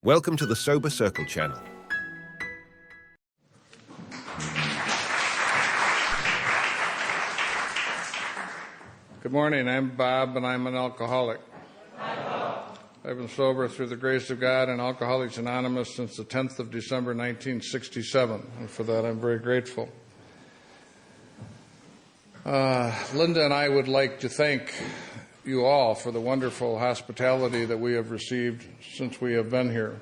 Welcome to the Sober Circle channel. Good morning. I'm Bob, and I'm an alcoholic. I've been sober through the grace of God and Alcoholics Anonymous since the 10th of December, 1967, and for that I'm very grateful. Lynda and I would like to thank you all for the wonderful hospitality that we have received since we have been here.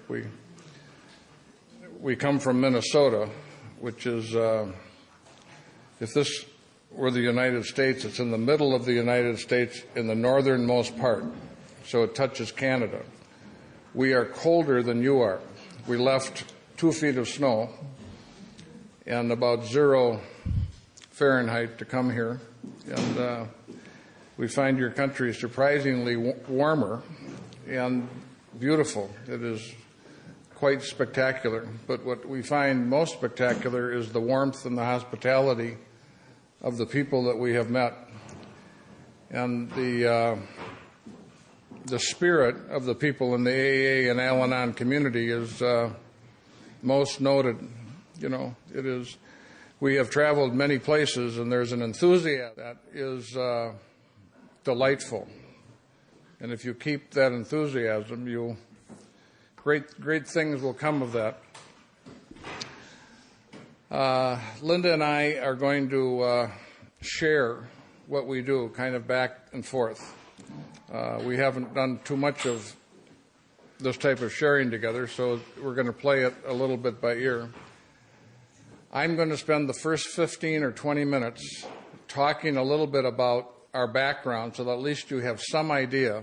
We come from Minnesota, which is, if this were the United States, it's in the middle of the United States in the northernmost part, so it touches Canada. We are colder than you are. We left 2 feet of snow and about 0 Fahrenheit to come here, and we find your country surprisingly warmer and beautiful. It is quite spectacular, but what we find most spectacular is the warmth and the hospitality of the people that we have met, and the spirit of the people in the AA and Al-Anon community is most noted. You know, it is. We have traveled many places, and there's an enthusiasm that is delightful. And if you keep that enthusiasm, great things will come of that. Lynda and I are going to share what we do, kind of back and forth. We haven't done too much of this type of sharing together, so we're going to play it a little bit by ear. I'm going to spend the first 15 or 20 minutes talking a little bit about our background so that at least you have some idea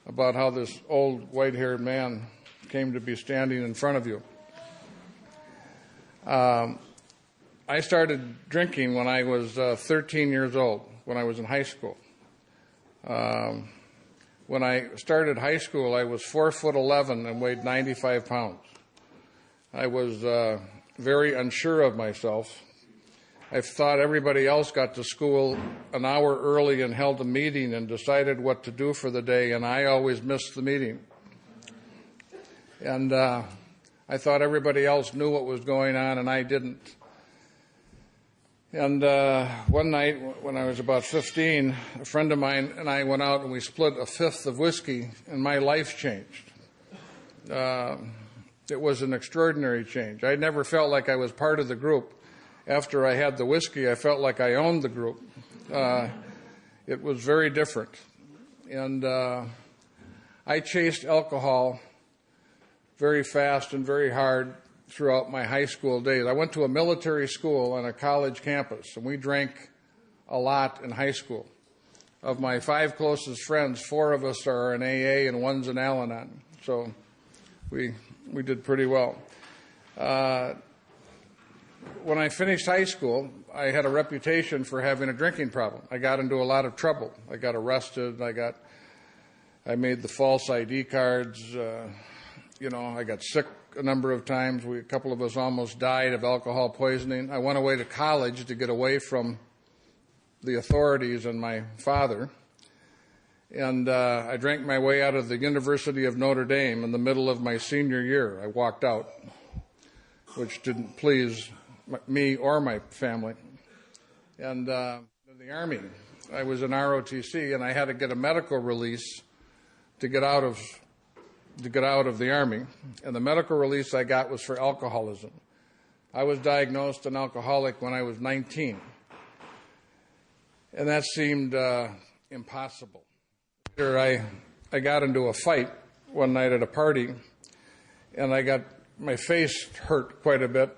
about how this old white-haired man came to be standing in front of you. I started drinking when I was 13 years old, when I was in high school. When I started high school, I was 4'11" and weighed 95 pounds. I was very unsure of myself. I thought everybody else got to school an hour early and held a meeting and decided what to do for the day, and I always missed the meeting. And I thought everybody else knew what was going on, and I didn't. And one night, when I was about 15, a friend of mine and I went out and we split a fifth of whiskey, and my life changed. It was an extraordinary change. I never felt like I was part of the group. After I had the whiskey, I felt like I owned the group. It was very different. And I chased alcohol very fast and very hard throughout my high school days. I went to a military school on a college campus, and we drank a lot in high school. Of my 5 closest friends, 4 of us are in AA and 1's in Al-Anon. So we did pretty well. When I finished high school, I had a reputation for having a drinking problem. I got into a lot of trouble. I got arrested. I made the false ID cards. I got sick a number of times. A couple of us almost died of alcohol poisoning. I went away to college to get away from the authorities and my father. And I drank my way out of the University of Notre Dame in the middle of my senior year. I walked out, which didn't please me or my family. And in the Army, I was in ROTC, and I had to get a medical release to get out of the Army. And the medical release I got was for alcoholism. I was diagnosed an alcoholic when I was 19, and that seemed impossible. I got into a fight one night at a party, and my face hurt quite a bit,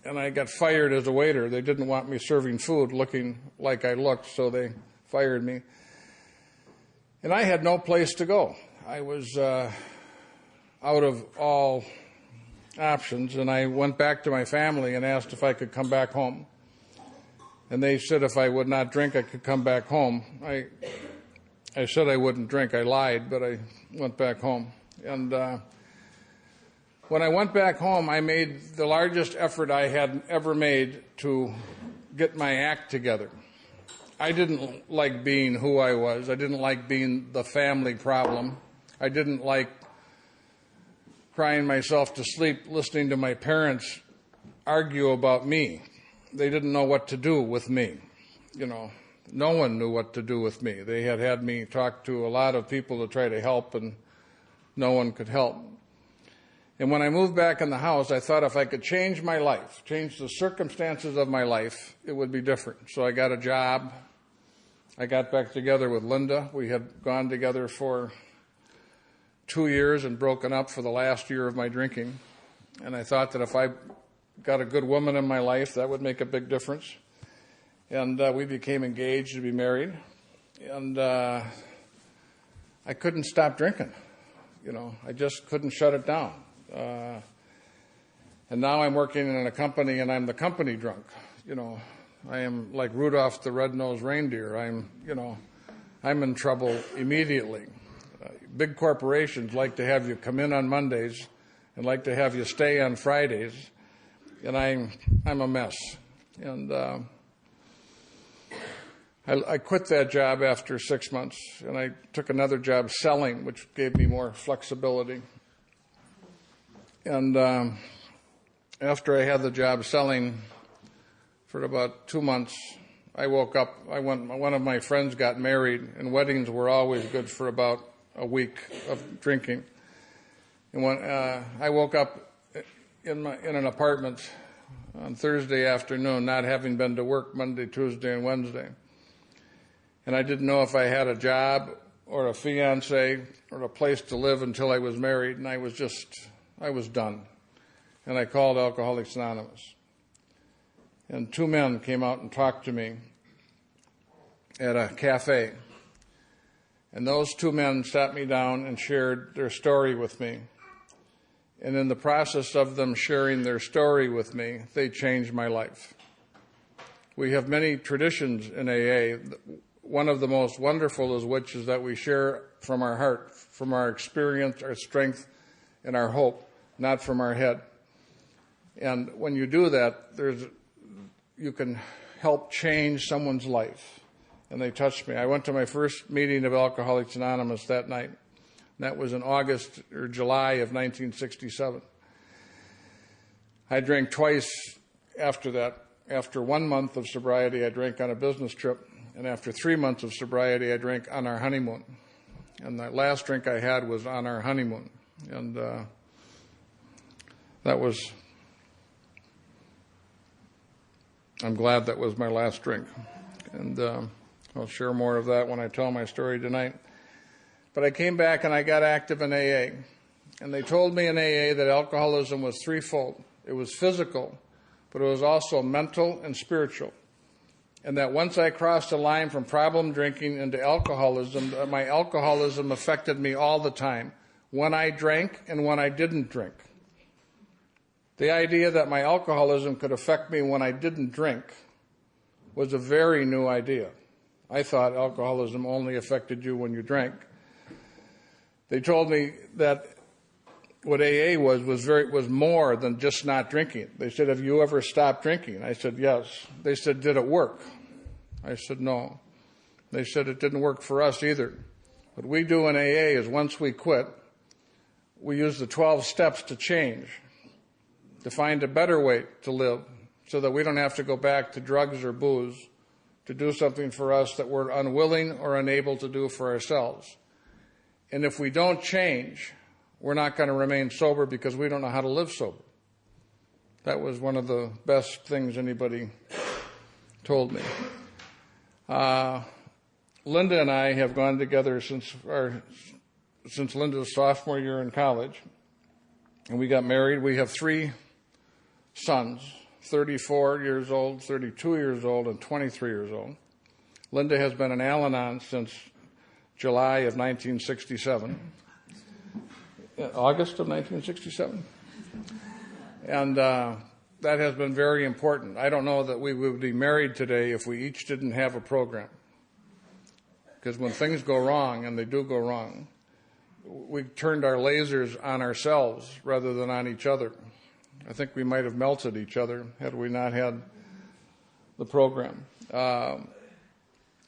and I got fired as a waiter. They didn't want me serving food looking like I looked, so they fired me. And I had no place to go. I was out of all options, and I went back to my family and asked if I could come back home. And they said if I would not drink, I could come back home. I said I wouldn't drink. I lied, but I went back home. And when I went back home, I made the largest effort I had ever made to get my act together. I didn't like being who I was. I didn't like being the family problem. I didn't like crying myself to sleep listening to my parents argue about me. They didn't know what to do with me. You know, no one knew what to do with me. They had had me talk to a lot of people to try to help, and no one could help. And when I moved back in the house, I thought if I could change my life, change the circumstances of my life, it would be different. So I got a job. I got back together with Lynda. We had gone together for 2 years and broken up for the last year of my drinking. And I thought that if I got a good woman in my life, that would make a big difference. And we became engaged to be married. And I couldn't stop drinking. You know, I just couldn't shut it down. And now I'm working in a company, and I'm the company drunk. You know, I am like Rudolph the Red-Nosed Reindeer. I'm in trouble immediately. Big corporations like to have you come in on Mondays and like to have you stay on Fridays, and I'm a mess. And I quit that job after 6 months, and I took another job selling, which gave me more flexibility. And after I had the job selling for about 2 months, I woke up. One of my friends got married, and weddings were always good for about a week of drinking. And when I woke up in an apartment on Thursday afternoon, not having been to work Monday, Tuesday, and Wednesday, and I didn't know if I had a job or a fiance or a place to live until I was married, and I was done. And I called Alcoholics Anonymous. And 2 men came out and talked to me at a cafe. And those 2 men sat me down and shared their story with me. And in the process of them sharing their story with me, they changed my life. We have many traditions in AA. One of the most wonderful is which is that we share from our heart, from our experience, our strength, and our hope, not from our head. And when you do that, you can help change someone's life. And they touched me. I went to my first meeting of Alcoholics Anonymous that night. That was in August or July of 1967. I drank twice after that. After 1 month of sobriety, I drank on a business trip. And after 3 months of sobriety, I drank on our honeymoon. And the last drink I had was on our honeymoon. And I'm glad that was my last drink. And I'll share more of that when I tell my story tonight. But I came back and I got active in AA. And they told me in AA that alcoholism was threefold. It was physical, but it was also mental and spiritual. And that once I crossed the line from problem drinking into alcoholism, my alcoholism affected me all the time, when I drank and when I didn't drink. The idea that my alcoholism could affect me when I didn't drink was a very new idea. I thought alcoholism only affected you when you drank. They told me that what AA was more than just not drinking. They said, "Have you ever stopped drinking?" I said, "Yes." They said, "Did it work?" I said, "No." They said, "It didn't work for us either. What we do in AA is once we quit, we use the 12 steps to change, to find a better way to live so that we don't have to go back to drugs or booze to do something for us that we're unwilling or unable to do for ourselves. And if we don't change, we're not going to remain sober because we don't know how to live sober." That was one of the best things anybody told me. Lynda and I have gone together since Lynda's sophomore year in college. And we got married. We have 3 sons, 34 years old, 32 years old, and 23 years old. Lynda has been an Al-Anon since July of 1967. August of 1967. And that has been very important. I don't know that we would be married today if we each didn't have a program. Because when things go wrong, and they do go wrong, we turned our lasers on ourselves rather than on each other. I think we might have melted each other had we not had the program.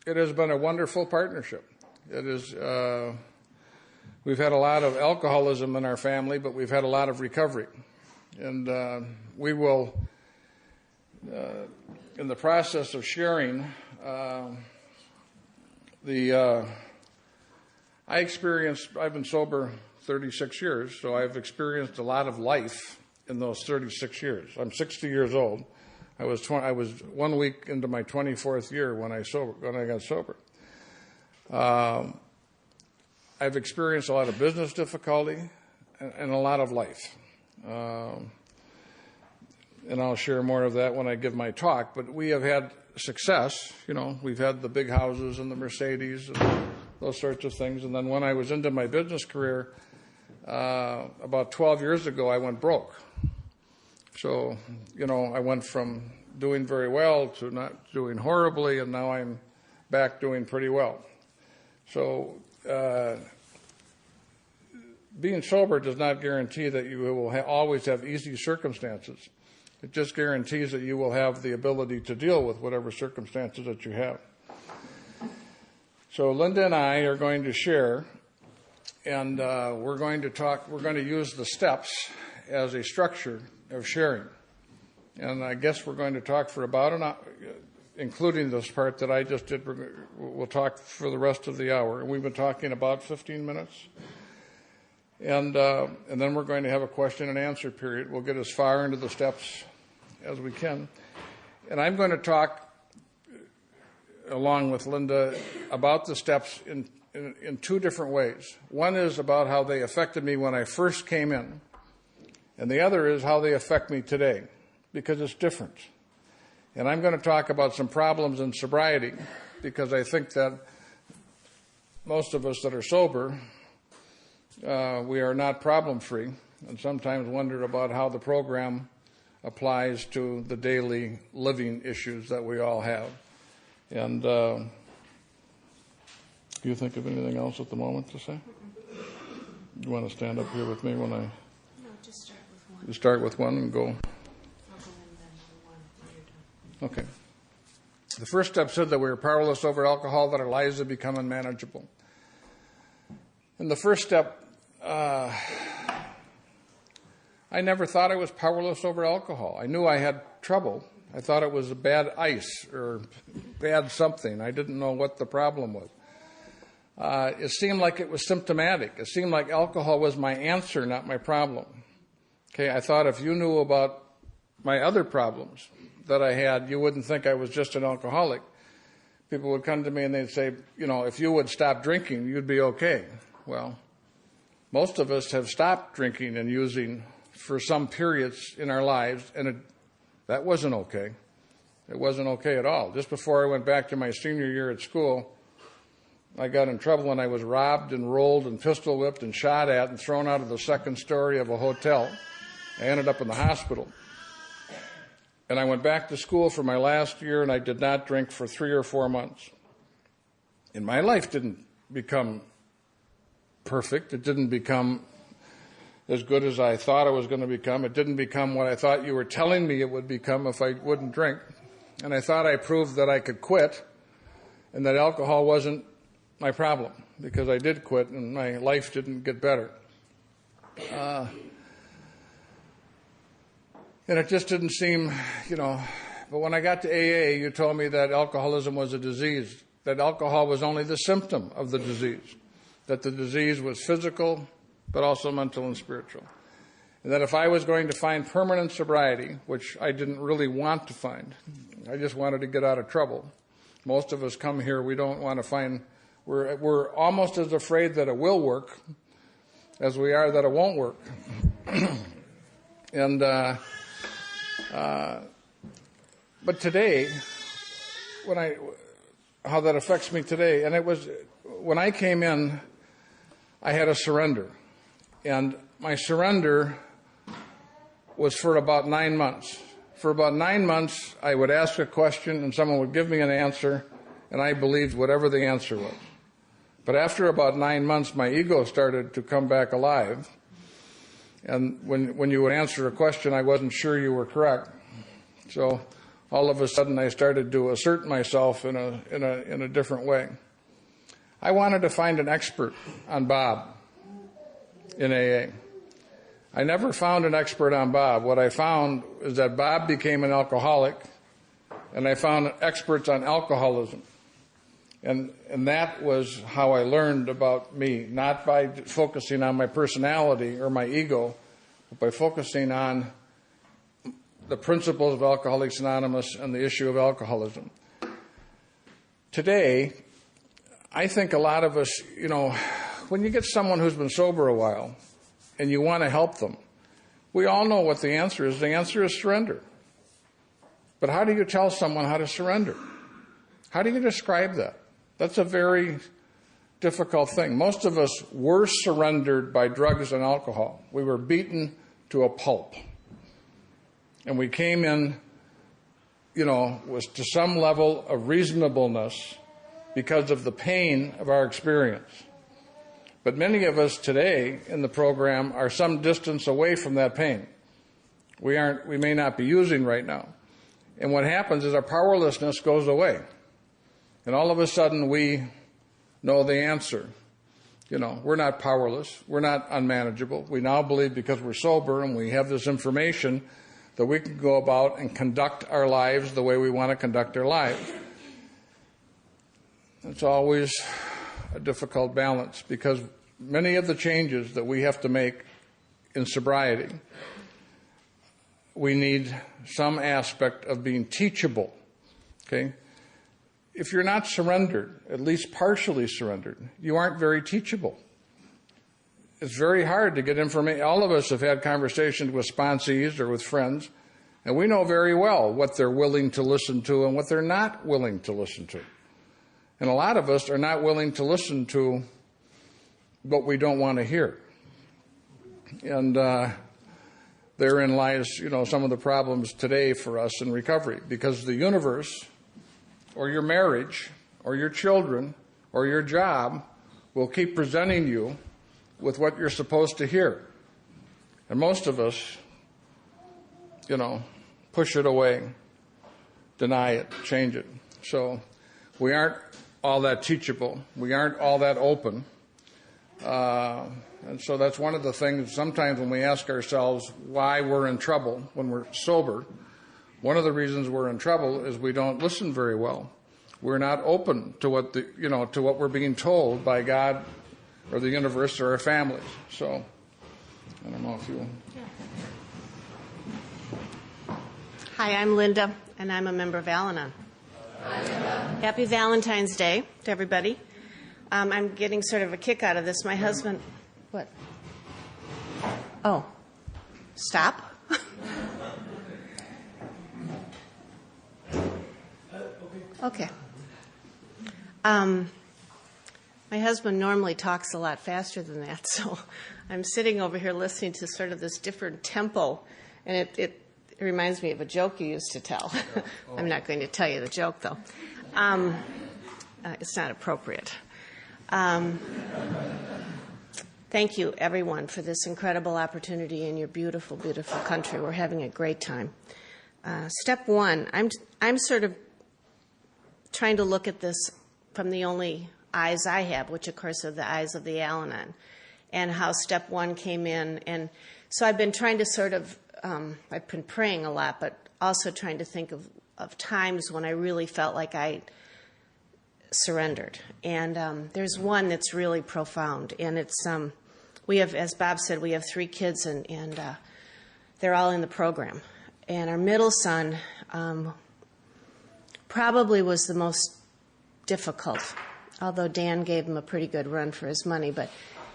It has been a wonderful partnership. It is We've had a lot of alcoholism in our family, but we've had a lot of recovery. And we will, in the process of sharing, I've been sober 36 years, so I've experienced a lot of life in those 36 years. I'm 60 years old. I was 1 week into my 24th year when I got sober. I've experienced a lot of business difficulty and a lot of life. And I'll share more of that when I give my talk. But we have had success. You know, we've had the big houses and the Mercedes and those sorts of things. And then when I was into my business career, about 12 years ago, I went broke. So, you know, I went from doing very well to not doing horribly, and now I'm back doing pretty well. So being sober does not guarantee that you will always have easy circumstances. It just guarantees that you will have the ability to deal with whatever circumstances that you have. So Lynda and I are going to share, and we're going to use the steps as a structure of sharing. And I guess we're going to talk for about an hour, including this part that I just did. We'll talk for the rest of the hour. And we've been talking about 15 minutes. And then we're going to have a question and answer period. We'll get as far into the steps as we can. And I'm going to talk, along with Lynda, about the steps in two different ways. One is about how they affected me when I first came in, and the other is how they affect me today, because it's different. And I'm going to talk about some problems in sobriety, because I think that most of us that are sober, we are not problem-free, and sometimes wonder about how the program applies to the daily living issues that we all have. And do you think of anything else at the moment to say? You want to stand up here with me when I... No, just start with one. You start with one and go. I'll go in then one when you're done. Okay. The first step said that we were powerless over alcohol, that our lives had become unmanageable. And the first step, I never thought I was powerless over alcohol. I knew I had trouble. I thought it was a bad ice or bad something. I didn't know what the problem was. It seemed like it was symptomatic. It seemed like alcohol was my answer, not my problem. Okay, I thought if you knew about my other problems that I had, you wouldn't think I was just an alcoholic. People would come to me and they'd say, you know, if you would stop drinking, you'd be okay. Well, most of us have stopped drinking and using for some periods in our lives, and that wasn't okay. It wasn't okay at all. Just before I went back to my senior year at school, I got in trouble and I was robbed and rolled and pistol whipped and shot at and thrown out of the second story of a hotel. I ended up in the hospital. And I went back to school for my last year, and I did not drink for 3 or 4 months. And my life didn't become perfect. It didn't become as good as I thought it was going to become. It didn't become what I thought you were telling me it would become if I wouldn't drink. And I thought I proved that I could quit and that alcohol wasn't my problem, because I did quit and my life didn't get better. And it just didn't seem, you know, but when I got to AA, you told me that alcoholism was a disease, that alcohol was only the symptom of the disease, that the disease was physical, but also mental and spiritual. And that if I was going to find permanent sobriety, which I didn't really want to find, I just wanted to get out of trouble. Most of us come here, we don't want to find, we're almost as afraid that it will work as we are that it won't work. And but today, how that affects me today, and it was, when I came in, I had a surrender. And my surrender was for about 9 months. For about 9 months, I would ask a question and someone would give me an answer, and I believed whatever the answer was. But after about 9 months, my ego started to come back alive. And when you would answer a question, I wasn't sure you were correct. So all of a sudden, I started to assert myself in a different way. I wanted to find an expert on Bob. in AA. I never found an expert on Bob. What I found is that Bob became an alcoholic, and I found experts on alcoholism. And that was how I learned about me, not by focusing on my personality or my ego, but by focusing on the principles of Alcoholics Anonymous and the issue of alcoholism. Today, I think a lot of us, when you get someone who's been sober a while and you want to help them, we all know what the answer is. The answer is surrender. But how do you tell someone how to surrender? How do you describe that? That's a very difficult thing. Most of us were surrendered by drugs and alcohol. We were beaten to a pulp. And we came in, was to some level of reasonableness because of the pain of our experience. But many of us today in the program are some distance away from that pain. We may not be using right now. And what happens is our powerlessness goes away. And all of a sudden we know the answer. We're not powerless. We're not unmanageable. We now believe because we're sober and we have this information that we can go about and conduct our lives the way we want to conduct our lives. It's always a difficult balance because many of the changes that we have to make in sobriety, we need some aspect of being teachable, okay? If you're not surrendered, at least partially surrendered, you aren't very teachable. It's very hard to get information. All of us have had conversations with sponsees or with friends, and we know very well what they're willing to listen to and what they're not willing to listen to. And a lot of us are not willing to listen to what we don't want to hear. And therein lies, some of the problems today for us in recovery, because the universe or your marriage or your children or your job will keep presenting you with what you're supposed to hear. And most of us, push it away, deny it, change it. So we aren't all that teachable. We aren't all that open. And so that's one of the things sometimes when we ask ourselves why we're in trouble when we're sober, one of the reasons we're in trouble is we don't listen very well. We're not open to what to what we're being told by God or the universe or our families. So I don't know if you... Hi, I'm Lynda, and I'm a member of Al-Anon. Happy Valentine's Day to everybody. I'm getting sort of a kick out of this. My husband... What? Oh. Stop? Okay. My husband normally talks a lot faster than that, so I'm sitting over here listening to sort of this different tempo, and it reminds me of a joke you used to tell. I'm not going to tell you the joke, though. It's not appropriate. Thank you, everyone, for this incredible opportunity in your beautiful, beautiful country. We're having a great time. Step one, I'm sort of trying to look at this from the only eyes I have, which, of course, are the eyes of the Al-Anon, and how step one came in. And so I've been trying to sort of, I've been praying a lot, but also trying to think of times when I really felt like I surrendered. And there's one that's really profound, and it's, we have, as Bob said, we have 3 kids, and they're all in the program. And our middle son probably was the most difficult, although Dan gave him a pretty good run for his money, but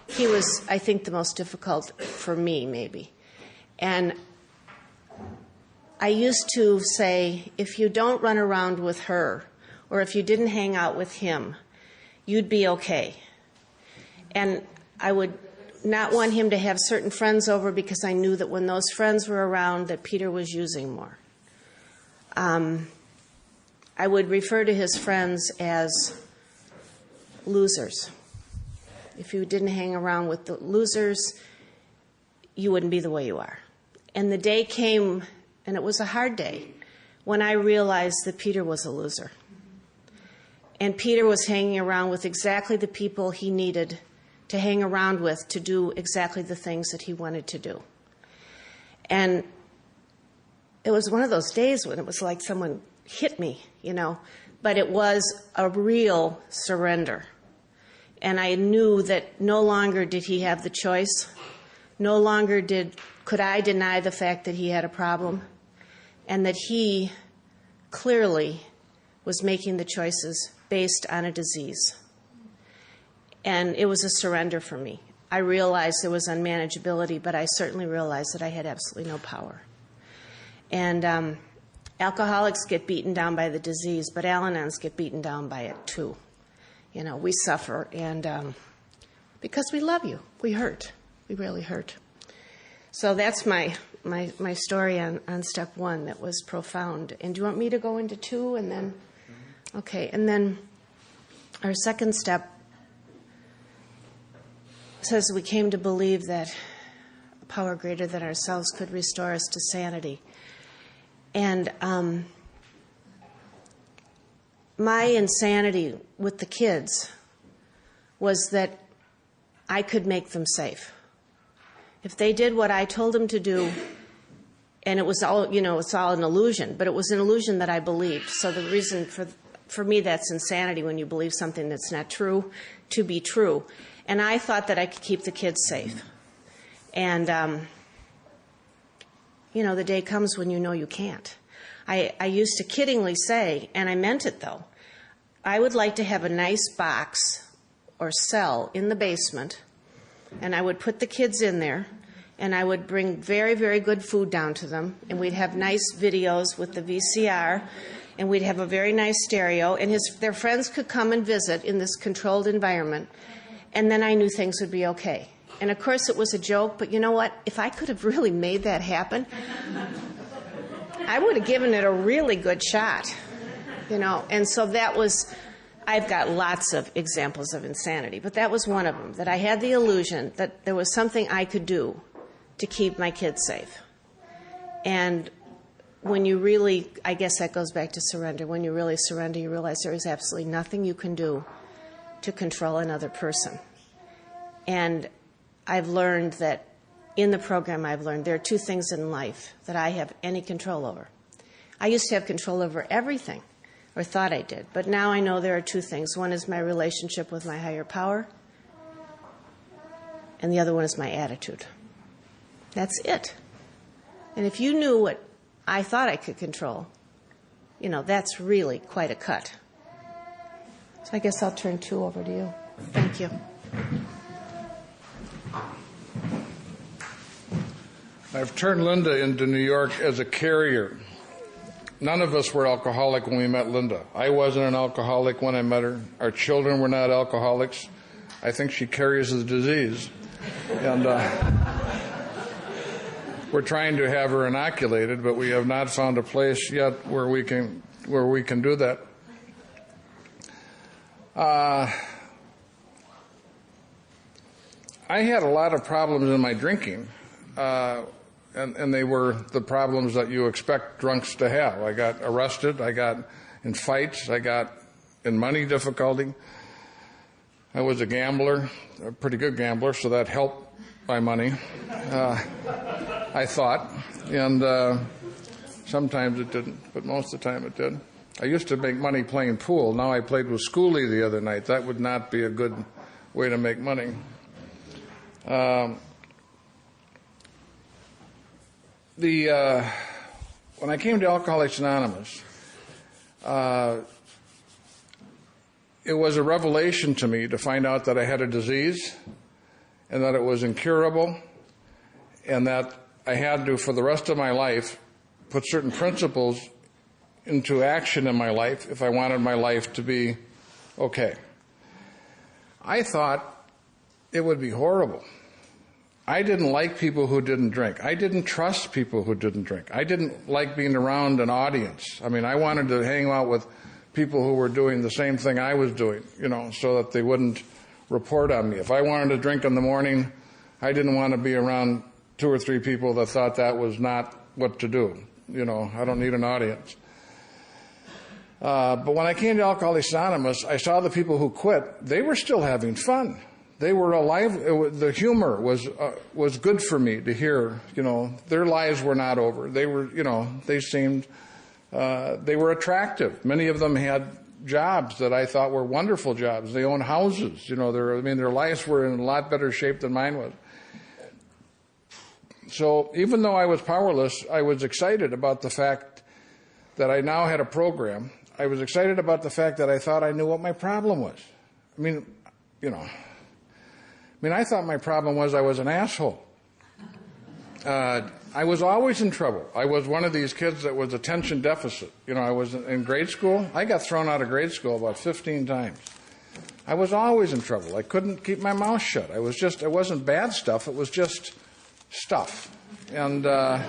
he was, I think, the most difficult for me, maybe. And I used to say, if you don't run around with her, or if you didn't hang out with him, you'd be okay. And I would not want him to have certain friends over because I knew that when those friends were around that Peter was using more. I would refer to his friends as losers. If you didn't hang around with the losers, you wouldn't be the way you are. And the day came, and it was a hard day, when I realized that Peter was a loser. And Peter was hanging around with exactly the people he needed to hang around with to do exactly the things that he wanted to do. And it was one of those days when it was like someone hit me, but it was a real surrender. And I knew that no longer did he have the choice. No longer could I deny the fact that he had a problem, and that he clearly was making the choices based on a disease. And it was a surrender for me. I realized there was unmanageability, but I certainly realized that I had absolutely no power. And alcoholics get beaten down by the disease, but Al-Anons get beaten down by it too. We suffer, and because we love you, we hurt. We really hurt. So that's my story on step 1 that was profound. And do you want me to go into 2 and then? Okay, and then our second step says we came to believe that a power greater than ourselves could restore us to sanity. And my insanity with the kids was that I could make them safe. If they did what I told them to do, and it was all, it's all an illusion, but it was an illusion that I believed. So the reason for me, that's insanity, when you believe something that's not true to be true. And I thought that I could keep the kids safe. And, the day comes when you know you can't. I used to kiddingly say, and I meant it though, I would like to have a nice box or cell in the basement, and I would put the kids in there, and I would bring very, very good food down to them, and we'd have nice videos with the VCR, and we'd have a very nice stereo, and their friends could come and visit in this controlled environment, and then I knew things would be okay. And of course it was a joke, but you know what? If I could have really made that happen, I would have given it a really good shot, And so that was, I've got lots of examples of insanity, but that was one of them, that I had the illusion that there was something I could do to keep my kids safe. And when you really, I guess that goes back to surrender, when you really surrender, you realize there is absolutely nothing you can do to control another person. And I've learned that in the program there are 2 things in life that I have any control over. I used to have control over everything, or thought I did, but now I know there are 2 things. One is my relationship with my higher power, and the other one is my attitude. That's it. And if you knew what I thought I could control, that's really quite a cut. So I guess I'll turn 2 over to you. Thank you. I've turned Lynda into New York as a carrier. None of us were alcoholic when we met Lynda. I wasn't an alcoholic when I met her. Our children were not alcoholics. I think she carries the disease. And we're trying to have her inoculated, but we have not found a place yet where we can do that. I had a lot of problems in my drinking. And they were the problems that you expect drunks to have. I got arrested. I got in fights. I got in money difficulty. I was a gambler, a pretty good gambler, so that helped my money, I thought. And sometimes it didn't, but most of the time it did. I used to make money playing pool. Now I played with Schoolie the other night. That would not be a good way to make money. When I came to Alcoholics Anonymous, it was a revelation to me to find out that I had a disease and that it was incurable and that I had to, for the rest of my life, put certain principles into action in my life if I wanted my life to be okay. I thought it would be horrible. I didn't like people who didn't drink. I didn't trust people who didn't drink. I didn't like being around an audience. I mean, I wanted to hang out with people who were doing the same thing I was doing, so that they wouldn't report on me. If I wanted to drink in the morning, I didn't want to be around 2 or 3 people that thought that was not what to do. I don't need an audience. But when I came to Alcoholics Anonymous, I saw the people who quit. They were still having fun. they were alive. The humor was good for me to hear. Their lives were not over. They were, they seemed, they were attractive. Many of them had jobs that I thought were wonderful jobs. They owned houses. Their lives were in a lot better shape than mine was. So even though I was powerless, I was excited about the fact that I now had a program. I was excited about the fact that I thought I knew what my problem was. I thought my problem was I was an asshole. I was always in trouble. I was one of these kids that was attention deficit. I was in grade school. I got thrown out of grade school about 15 times. I was always in trouble. I couldn't keep my mouth shut. It wasn't bad stuff. It was just stuff. And, and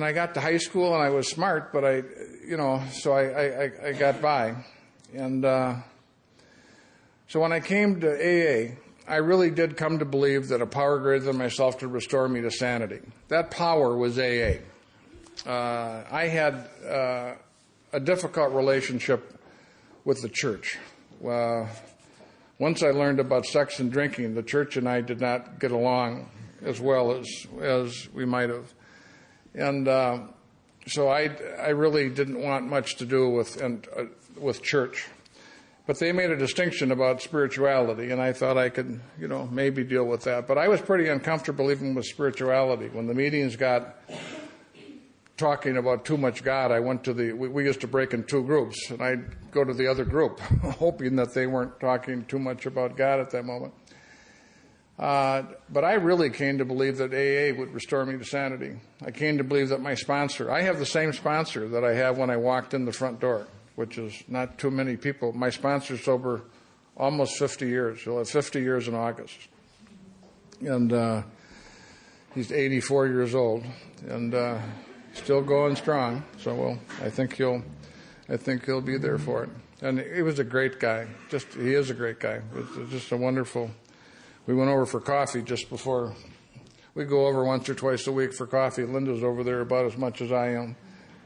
I got to high school and I was smart, but so I got by. And so when I came to AA, I really did come to believe that a power greater than myself could restore me to sanity. That power was AA. I had a difficult relationship with the church. Once I learned about sex and drinking, the church and I did not get along as well as we might have. And so I really didn't want much to do with church. But they made a distinction about spirituality, and I thought I could, maybe deal with that. But I was pretty uncomfortable even with spirituality. When the meetings got talking about too much God, I went to we used to break in two groups, and I'd go to the other group, hoping that they weren't talking too much about God at that moment. But I really came to believe that AA would restore me to sanity. I came to believe that my sponsor, I have the same sponsor that I have when I walked in the front door, which is not too many people. My sponsor's sober almost 50 years. He'll have 50 years in August. And he's 84 years old and still going strong. So I think he'll be there for it. And he was a great guy. He is a great guy. It's just a wonderful. We went over for coffee just before. We go over once or twice a week for coffee. Lynda's over there about as much as I am.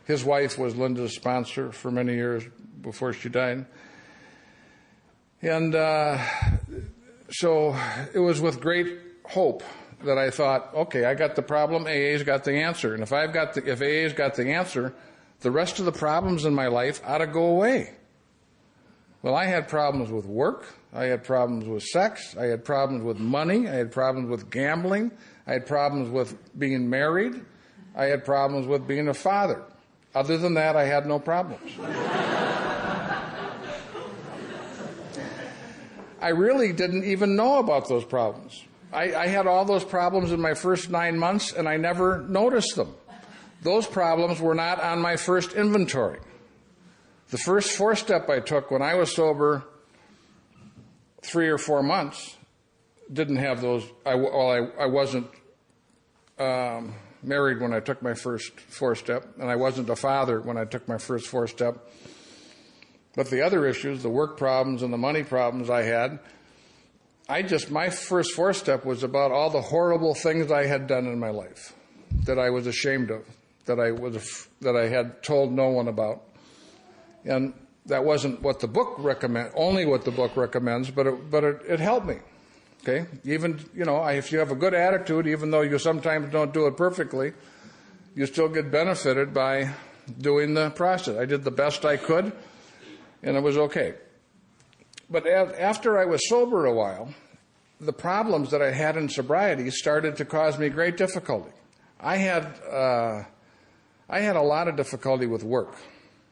His wife was Lynda's sponsor for many years before she died. And so it was with great hope that I thought, okay, I got the problem, AA's got the answer. And if AA's got the answer, the rest of the problems in my life ought to go away. Well, I had problems with work. I had problems with sex. I had problems with money. I had problems with gambling. I had problems with being married. I had problems with being a father. Other than that, I had no problems. I really didn't even know about those problems. I had all those problems in my first 9 months, and I never noticed them. Those problems were not on my first inventory. The first 4-step I took when I was sober 3 or 4 months didn't have those. I wasn't married when I took my first 4-step, and I wasn't a father when I took my first 4-step. But the other issues, the work problems and the money problems I had, my first 4-step was about all the horrible things I had done in my life that I was ashamed of, that I had told no one about. And that wasn't what the book only what the book recommends, but it helped me. Okay? Even, if you have a good attitude, even though you sometimes don't do it perfectly, you still get benefited by doing the process. I did the best I could, and it was okay. But after I was sober a while, the problems that I had in sobriety started to cause me great difficulty. I had a lot of difficulty with work.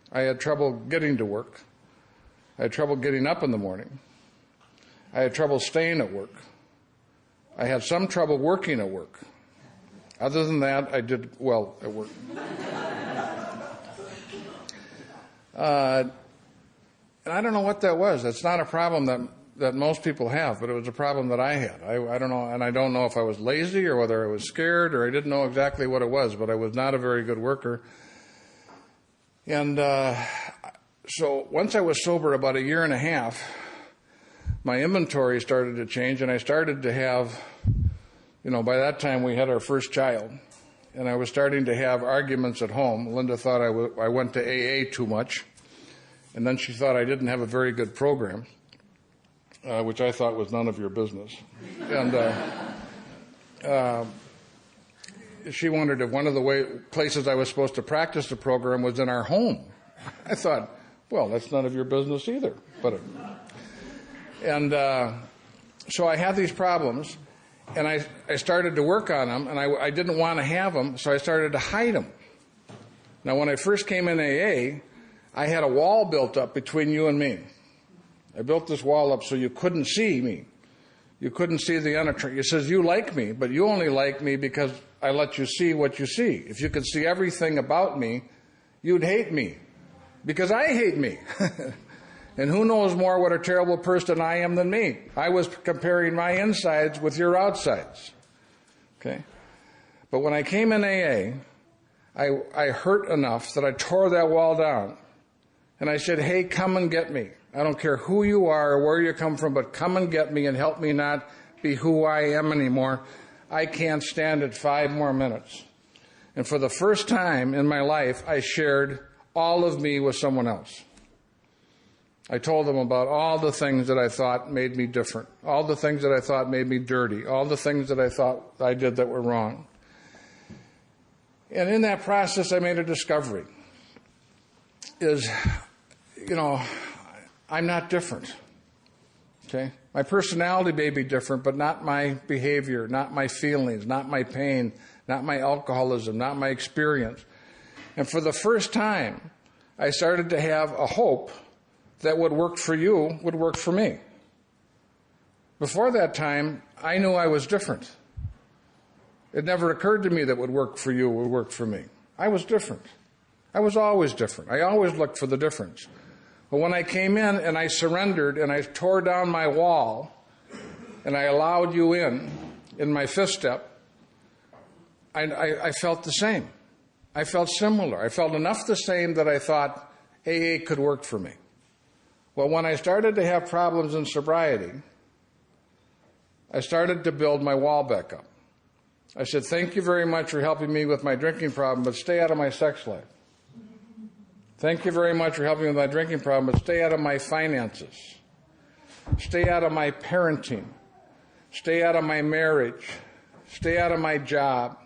I had trouble getting to work. I had trouble getting up in the morning. I had trouble staying at work. I had some trouble working at work. Other than that, I did well at work. And I don't know what that was. That's not a problem that most people have, but it was a problem that I had. I don't know, and I don't know if I was lazy or whether I was scared or I didn't know exactly what it was, but I was not a very good worker. And so once I was sober about 1.5 years, my inventory started to change, and I started to have, by that time we had our first child, and I was starting to have arguments at home. Lynda thought I went to AA too much, and then she thought I didn't have a very good program. which I thought was none of your business. And she wondered if one of the places I was supposed to practice the program was in our home. I thought, well, that's none of your business either. So I had these problems, and I started to work on them, and I didn't want to have them, so I started to hide them. Now, when I first came in AA, I had a wall built up between you and me. I built this wall up so you couldn't see me. You couldn't see the unattractive. It says you like me, but you only like me because I let you see what you see. If you could see everything about me, you'd hate me, because I hate me. And who knows more what a terrible person I am than me? I was comparing my insides with your outsides. Okay? But when I came in AA, I hurt enough that I tore that wall down. And I said, hey, come and get me. I don't care who you are or where you come from, but come and get me and help me not be who I am anymore. I can't stand it 5 more minutes. And for the first time in my life, I shared all of me with someone else. I told them about all the things that I thought made me different, all the things that I thought made me dirty, all the things that I thought I did that were wrong. And in that process, I made a discovery. I'm not different. Okay? My personality may be different, but not my behavior, not my feelings, not my pain, not my alcoholism, not my experience. And for the first time, I started to have a hope that what worked for you would work for me. Before that time, I knew I was different. It never occurred to me that what worked for you would work for me. I was different. I was always different. I always looked for the difference. But when I came in and I surrendered and I tore down my wall and I allowed you in my fifth step, I felt the same. I felt similar. I felt enough the same that I thought AA could work for me. Well, when I started to have problems in sobriety, I started to build my wall back up. I said, thank you very much for helping me with my drinking problem, but stay out of my sex life. Thank you very much for helping me with my drinking problem, but stay out of my finances. Stay out of my parenting. Stay out of my marriage. Stay out of my job.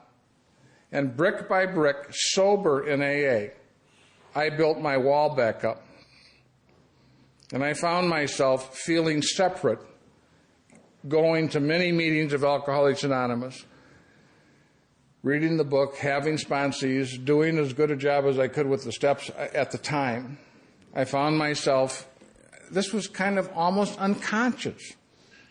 And brick by brick, sober in AA, I built my wall back up. And I found myself feeling separate, going to many meetings of Alcoholics Anonymous, reading the book, having sponsees, doing as good a job as I could with the steps at the time. I found myself, this was kind of almost unconscious.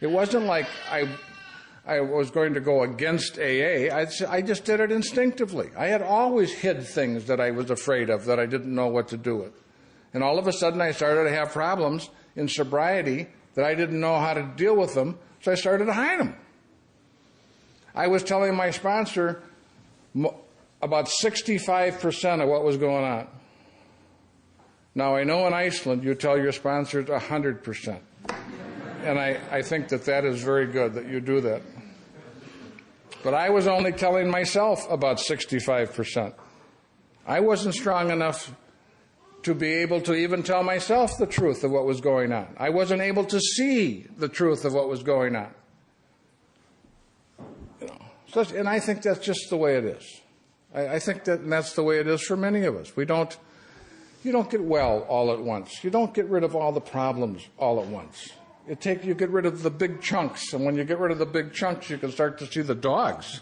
It wasn't like I was going to go against AA. I just did it instinctively. I had always hid things that I was afraid of, that I didn't know what to do with. And all of a sudden I started to have problems in sobriety that I didn't know how to deal with them, so I started to hide them. I was telling my sponsor about 65% of what was going on. Now, I know in Iceland you tell your sponsors 100%. And I think that is very good that you do that. But I was only telling myself about 65%. I wasn't strong enough to be able to even tell myself the truth of what was going on. I wasn't able to see the truth of what was going on. And I think that's just the way it is. I think that's the way it is for many of us. You don't get well all at once. You don't get rid of all the problems all at once. You get rid of the big chunks, and when you get rid of the big chunks, you can start to see the dogs.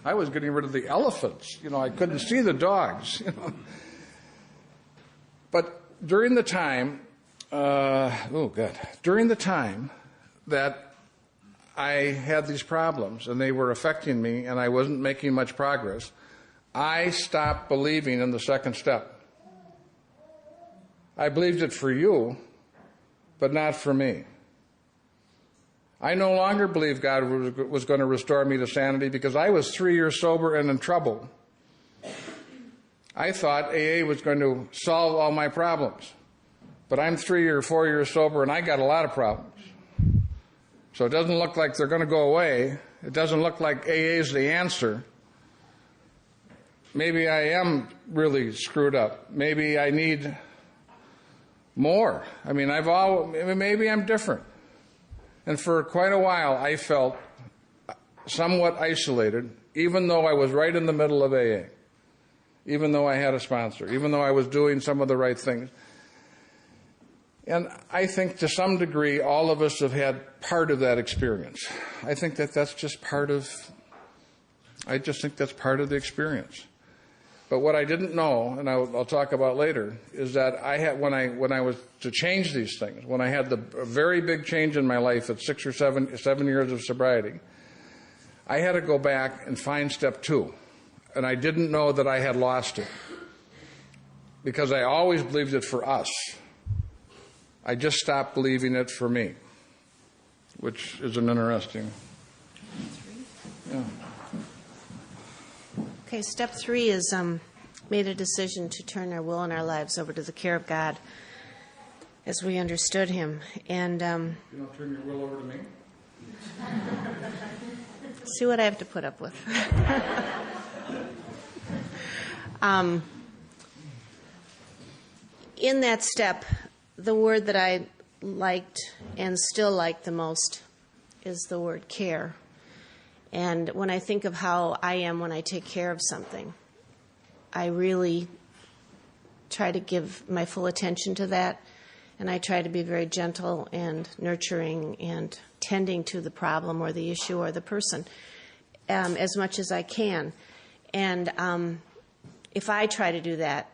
I was getting rid of the elephants. I couldn't see the dogs. But during the time, during the time that I had these problems and they were affecting me and I wasn't making much progress, I stopped believing in the second step. I believed it for you, but not for me. I no longer believed God was going to restore me to sanity because I was 3 years sober and in trouble. I thought AA was going to solve all my problems. But I'm 3 or 4 years sober and I got a lot of problems. So it doesn't look like they're going to go away. It doesn't look like AA is the answer. Maybe I am really screwed up. Maybe I need more. Maybe I'm different. And for quite a while, I felt somewhat isolated, even though I was right in the middle of AA, even though I had a sponsor, even though I was doing some of the right things. And I think to some degree, all of us have had part of that experience. I think that that's just part of, I just think that's part of the experience. But what I didn't know, and I'll talk about later, is that I had, when I was to change these things, when I had a very big change in my life at 6 or 7 years of sobriety, I had to go back and find step 2. And I didn't know that I had lost it, because I always believed it for us. I just stopped believing it for me, which is an interesting. Yeah. Okay, step 3 is made a decision to turn our will and our lives over to the care of God as we understood Him. And You don't turn your will over to me? see what I have to put up with. In that step, the word that I liked and still like the most is the word care. And when I think of how I am when I take care of something, I really try to give my full attention to that, and I try to be very gentle and nurturing and tending to the problem or the issue or the person as much as I can. And if I try to do that,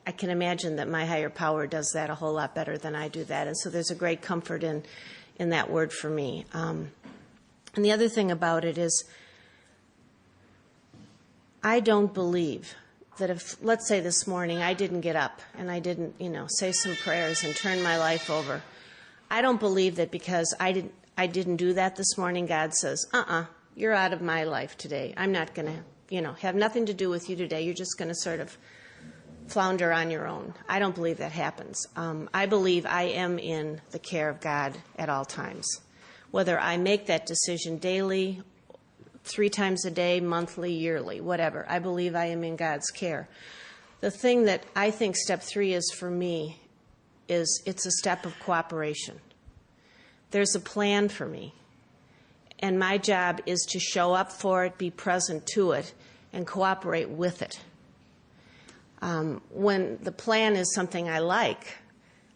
I can imagine that my higher power does that a whole lot better than I do that. And so there's a great comfort in that word for me. And the other thing about it is, I don't believe that if, let's say this morning, I didn't get up and I didn't, say some prayers and turn my life over. I don't believe that because I didn't do that this morning, God says, you're out of my life today. I'm not going to, have nothing to do with you today. You're just going to sort of flounder on your own. I don't believe that happens. I believe I am in the care of God at all times. Whether I make that decision daily, 3 times a day, monthly, yearly, whatever, I believe I am in God's care. The thing that I think step 3 is for me is it's a step of cooperation. There's a plan for me, and my job is to show up for it, be present to it, and cooperate with it. When the plan is something I like,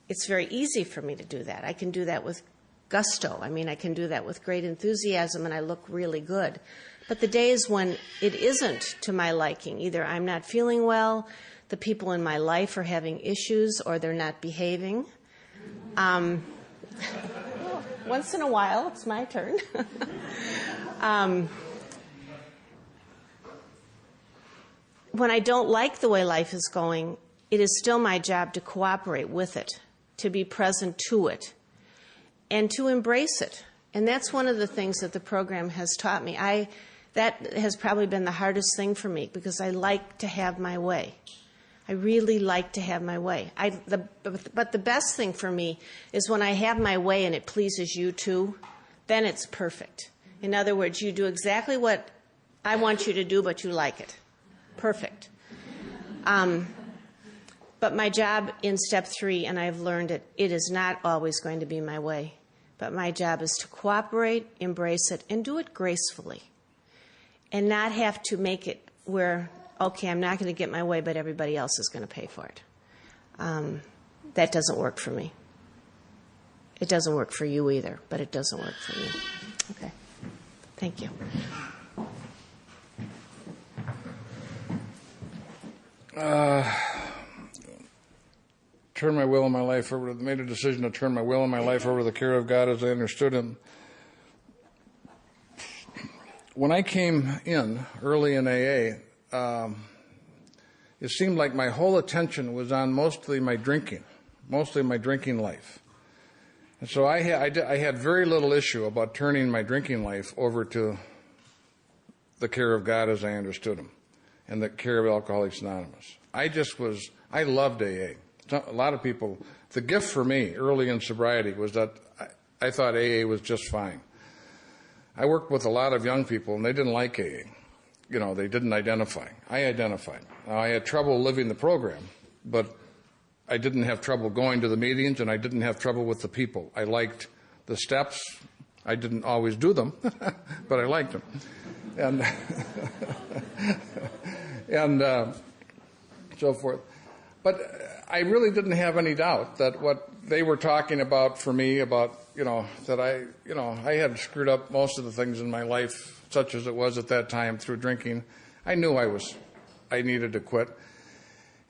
it's very easy for me to do that. I can do that with gusto. I can do that with great enthusiasm, and I look really good. But the days when it isn't to my liking, either I'm not feeling well, the people in my life are having issues, or they're not behaving. Once in a while, it's my turn. When I don't like the way life is going, it is still my job to cooperate with it, to be present to it, and to embrace it. And that's one of the things that the program has taught me. That has probably been the hardest thing for me, because I like to have my way. I really like to have my way. But the best thing for me is when I have my way and it pleases you too, then it's perfect. In other words, you do exactly what I want you to do, but you like it. Perfect. But my job in step 3, and I've learned it is not always going to be my way. But my job is to cooperate, embrace it, and do it gracefully. And not have to make it where, okay, I'm not going to get my way, but everybody else is going to pay for it. That doesn't work for me. It doesn't work for you either, but it doesn't work for me. Okay. Thank you. Turn my will and my life over. Made a decision to turn my will and my life over to the care of God as I understood Him. When I came in early in AA, it seemed like my whole attention was on mostly my drinking life. And so I had very little issue about turning my drinking life over to the care of God as I understood Him, and the care of Alcoholics Anonymous. I loved AA. A lot of people, the gift for me early in sobriety was that I thought AA was just fine. I worked with a lot of young people, and they didn't like AA. They didn't identify. I identified. Now, I had trouble living the program, but I didn't have trouble going to the meetings, and I didn't have trouble with the people. I liked The steps, I didn't always do them, but I liked them. And, and so forth. But I really didn't have any doubt that what they were talking about for me, about, that I had screwed up most of the things in my life, such as it was at that time through drinking. I knew I needed to quit.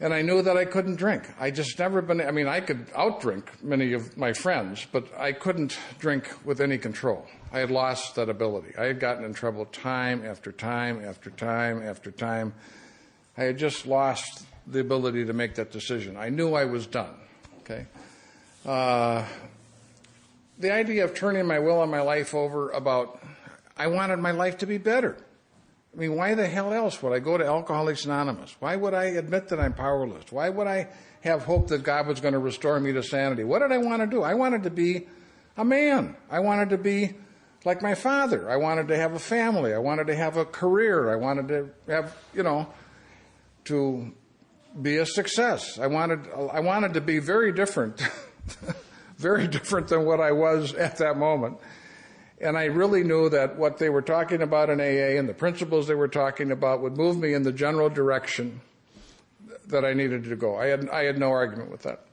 And I knew that I couldn't drink. I just never been, I could outdrink many of my friends, but I couldn't drink with any control. I had lost that ability. I had gotten in trouble time after time after time after time. I had just lost the ability to make that decision. I knew I was done, okay? The idea of turning my will and my life over I wanted my life to be better. Why the hell else would I go to Alcoholics Anonymous? Why would I admit that I'm powerless? Why would I have hope that God was going to restore me to sanity? What did I want to do? I wanted to be a man. I wanted to be like my father. I wanted to have a family. I wanted to have a career. I wanted to have, to be a success. I wanted to be very different, very different than what I was at that moment. And I really knew that what they were talking about in AA and the principles they were talking about would move me in the general direction that I needed to go. I had no argument with that.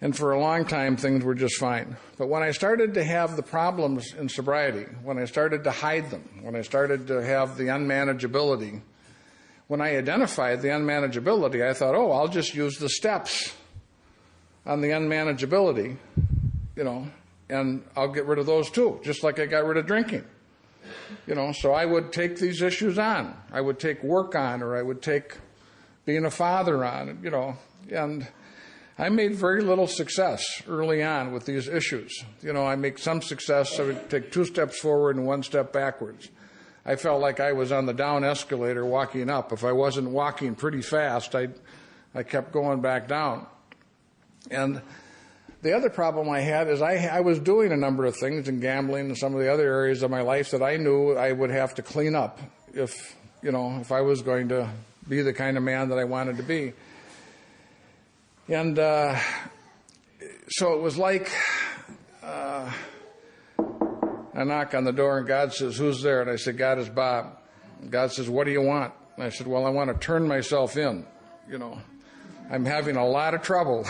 And for a long time, things were just fine. But when I started to have the problems in sobriety, when I started to hide them, when I started to have the unmanageability, when I identified the unmanageability, I thought, I'll just use the steps on the unmanageability, and I'll get rid of those too, just like I got rid of drinking. So I would take these issues on. I would take work on, or I would take being a father on, and I made very little success early on with these issues. I make some success, I would take 2 steps forward and 1 step backwards. I felt like I was on the down escalator walking up. If I wasn't walking pretty fast, I kept going back down. And the other problem I had is I was doing a number of things in gambling and some of the other areas of my life that I knew I would have to clean up if I was going to be the kind of man that I wanted to be. And so it was like I knock on the door and God says, "Who's there?" And I said, "God, it's Bob." And God says, "What do you want?" And I said, "Well, I want to turn myself in, I'm having a lot of trouble."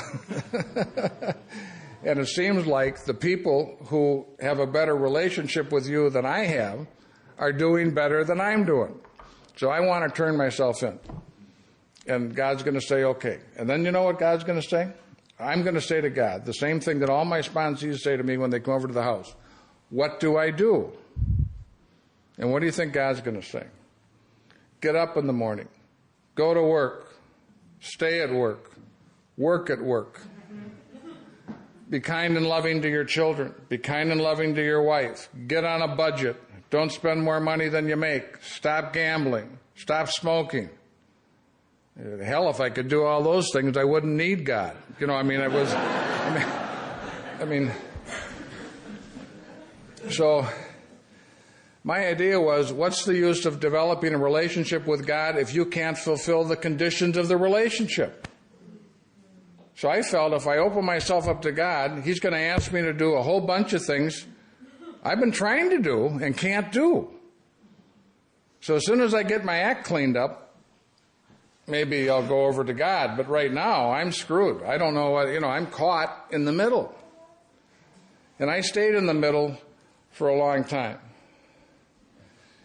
And it seems like the people who have a better relationship with you than I have are doing better than I'm doing. So I want to turn myself in. And God's going to say, okay. And then you know what God's going to say? I'm going to say to God the same thing that all my sponsees say to me when they come over to the house. What do I do? And what do you think God's going to say? Get up in the morning. Go to work. Stay at work. Work at work. Be kind and loving to your children. Be kind and loving to your wife. Get on a budget. Don't spend more money than you make. Stop gambling. Stop smoking. Hell, if I could do all those things, I wouldn't need God. So my idea was, what's the use of developing a relationship with God if you can't fulfill the conditions of the relationship? So I felt if I open myself up to God, He's going to ask me to do a whole bunch of things I've been trying to do and can't do. So as soon as I get my act cleaned up, maybe I'll go over to God. But right now, I'm screwed. I don't know what, I'm caught in the middle. And I stayed in the middle for a long time.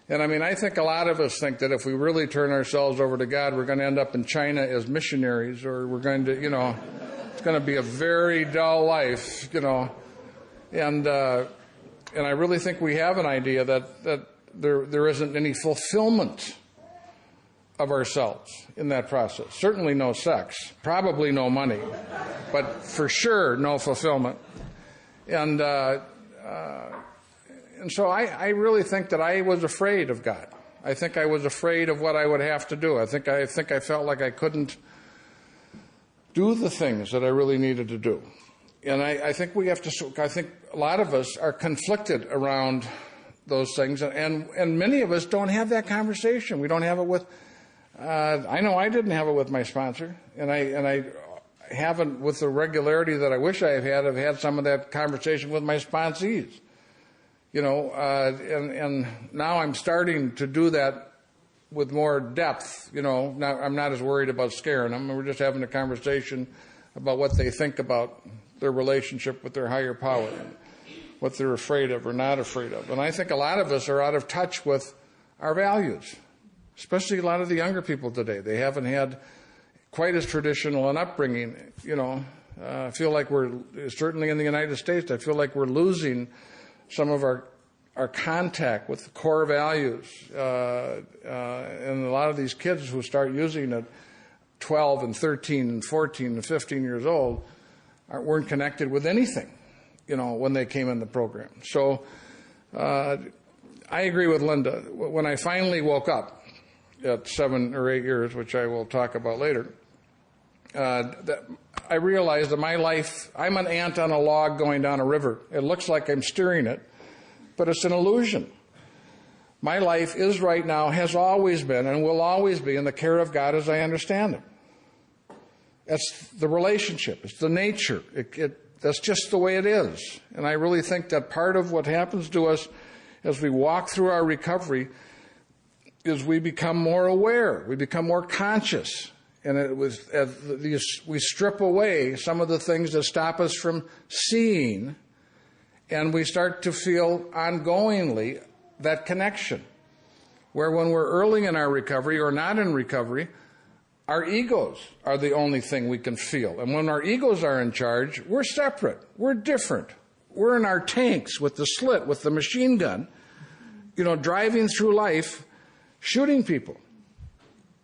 And I think a lot of us think that if we really turn ourselves over to God, we're going to end up in China as missionaries, or we're going to, it's going to be a very dull life, And I really think we have an idea that there isn't any fulfillment of ourselves in that process. Certainly no sex, probably no money, but for sure no fulfillment. And so I really think that I was afraid of God. I think I was afraid of what I would have to do. I think I felt like I couldn't do the things that I really needed to do. And I think I think a lot of us are conflicted around those things, and many of us don't have that conversation. We don't have it with, I know I didn't have it with my sponsor, and I haven't, with the regularity that I wish I've had some of that conversation with my sponsees. And now I'm starting to do that with more depth. Now I'm not as worried about scaring them. We're just having a conversation about what they think about their relationship with their higher power, what they're afraid of or not afraid of. And I think a lot of us are out of touch with our values, especially a lot of the younger people today. They haven't had quite as traditional an upbringing. I feel like we're, certainly in the United States, I feel like we're losing some of our contact with the core values. And a lot of these kids who start using it 12 and 13 and 14 and 15 years old weren't connected with anything, when they came in the program. So I agree with Lynda. When I finally woke up at 7 or 8 years, which I will talk about later, that I realized that my life, I'm an ant on a log going down a river. It looks like I'm steering it, but it's an illusion. My life is right now, has always been, and will always be in the care of God as I understand Him. That's the relationship. It's the nature. That's just the way it is. And I really think that part of what happens to us as we walk through our recovery is we become more aware. We become more conscious. And we strip away some of the things that stop us from seeing, and we start to feel ongoingly that connection. Where when we're early in our recovery or not in recovery, our egos are the only thing we can feel. And when our egos are in charge, we're separate. We're different. We're in our tanks with the slit, with the machine gun, driving through life, shooting people.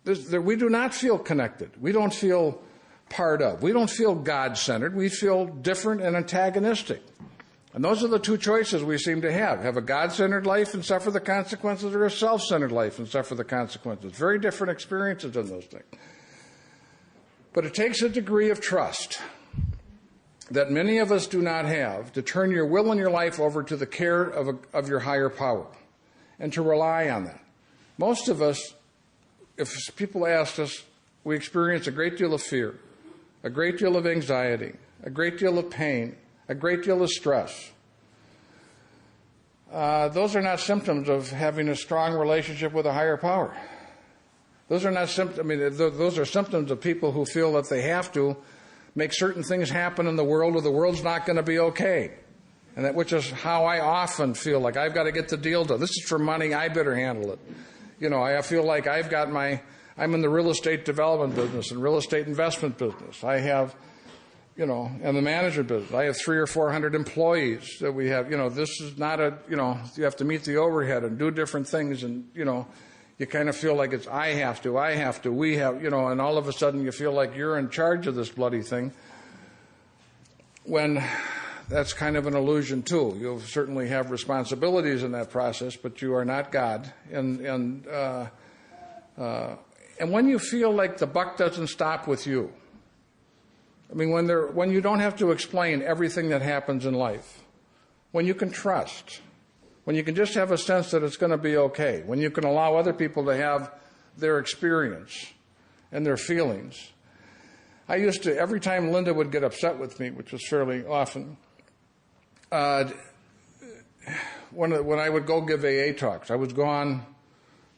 We do not feel connected. We don't feel part of. We don't feel God-centered. We feel different and antagonistic. And those are the two choices we seem to have. Have a God-centered life and suffer the consequences, or a self-centered life and suffer the consequences. Very different experiences in those things. But it takes a degree of trust that many of us do not have to turn your will and your life over to the care of your higher power and to rely on that. Most of us, if people asked us, we experience a great deal of fear, a great deal of anxiety, a great deal of pain, a great deal of stress. Those are not symptoms of having a strong relationship with a higher power. Those are not symptoms. Those are symptoms of people who feel that they have to make certain things happen in the world, or the world's not going to be okay. And which is how I often feel like I've got to get the deal done. This is for money. I better handle it. I feel like I'm in the real estate development business and real estate investment business. I have, and the management business. I have 300 or 400 employees that we have. This is not you have to meet the overhead and do different things, and, you kind of feel like it's I have to, we have, and all of a sudden you feel like you're in charge of this bloody thing, when that's kind of an illusion too. You'll certainly have responsibilities in that process, but you are not God. And when you feel like the buck doesn't stop with you, when you don't have to explain everything that happens in life, when you can trust, when you can just have a sense that it's going to be okay, when you can allow other people to have their experience and their feelings. I used to, every time Lynda would get upset with me, which was fairly often, when I would go give AA talks, I was gone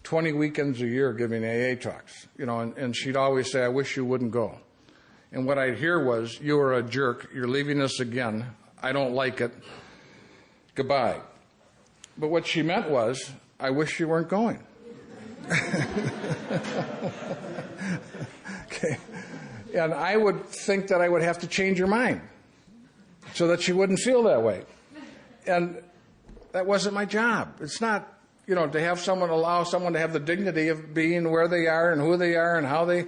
20 weekends a year giving AA talks, and she'd always say, I wish you wouldn't go. And what I'd hear was, you are a jerk, you're leaving us again, I don't like it, goodbye. But what she meant was, I wish you weren't going. Okay. And I would think that I would have to change her mind so that she wouldn't feel that way. And that wasn't my job. It's not, to allow someone to have the dignity of being where they are and who they are and how they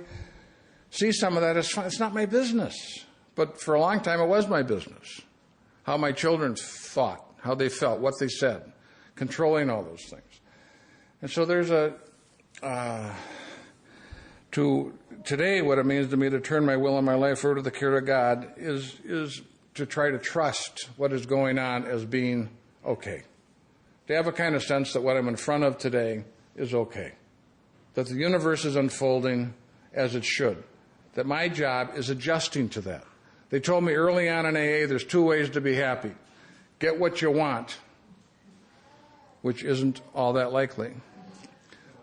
see some of that. It's not my business. But for a long time, it was my business. How my children thought, how they felt, what they said, controlling all those things. And so there's today, what it means to me to turn my will and my life over to the care of God is to try to trust what is going on as being okay. To have a kind of sense that what I'm in front of today is okay. That the universe is unfolding as it should. that my job is adjusting to that. They told me early on in AA there's two ways to be happy. Get what you want, which isn't all that likely,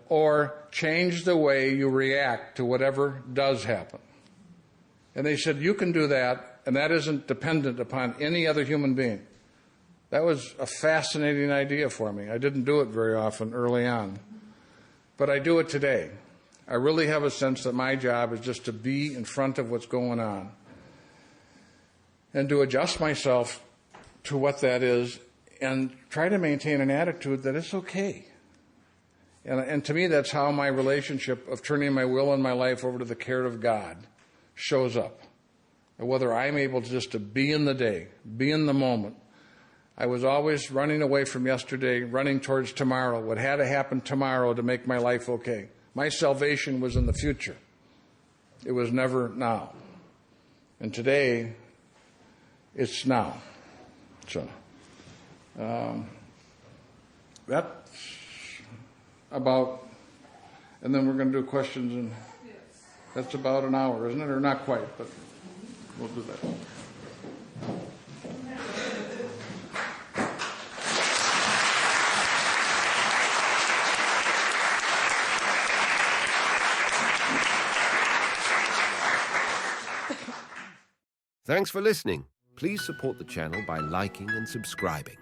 or change the way you react to whatever does happen. And they said, you can do that, and that isn't dependent upon any other human being. That was a fascinating idea for me. I didn't do it very often early on, but I do it today. I really have a sense that my job is just to be in front of what's going on and to adjust myself to what that is and try to maintain an attitude that it's okay. And to me, that's how my relationship of turning my will and my life over to the care of God shows up. And whether I'm able to just to be in the day, be in the moment. I was always running away from yesterday, running towards tomorrow, what had to happen tomorrow to make my life okay. My salvation was in the future. It was never now. And today, it's now. So, that's about, and then we're going to do questions, and that's about an hour, isn't it? Or not quite, but we'll do that. Thanks for listening. Please support the channel by liking and subscribing.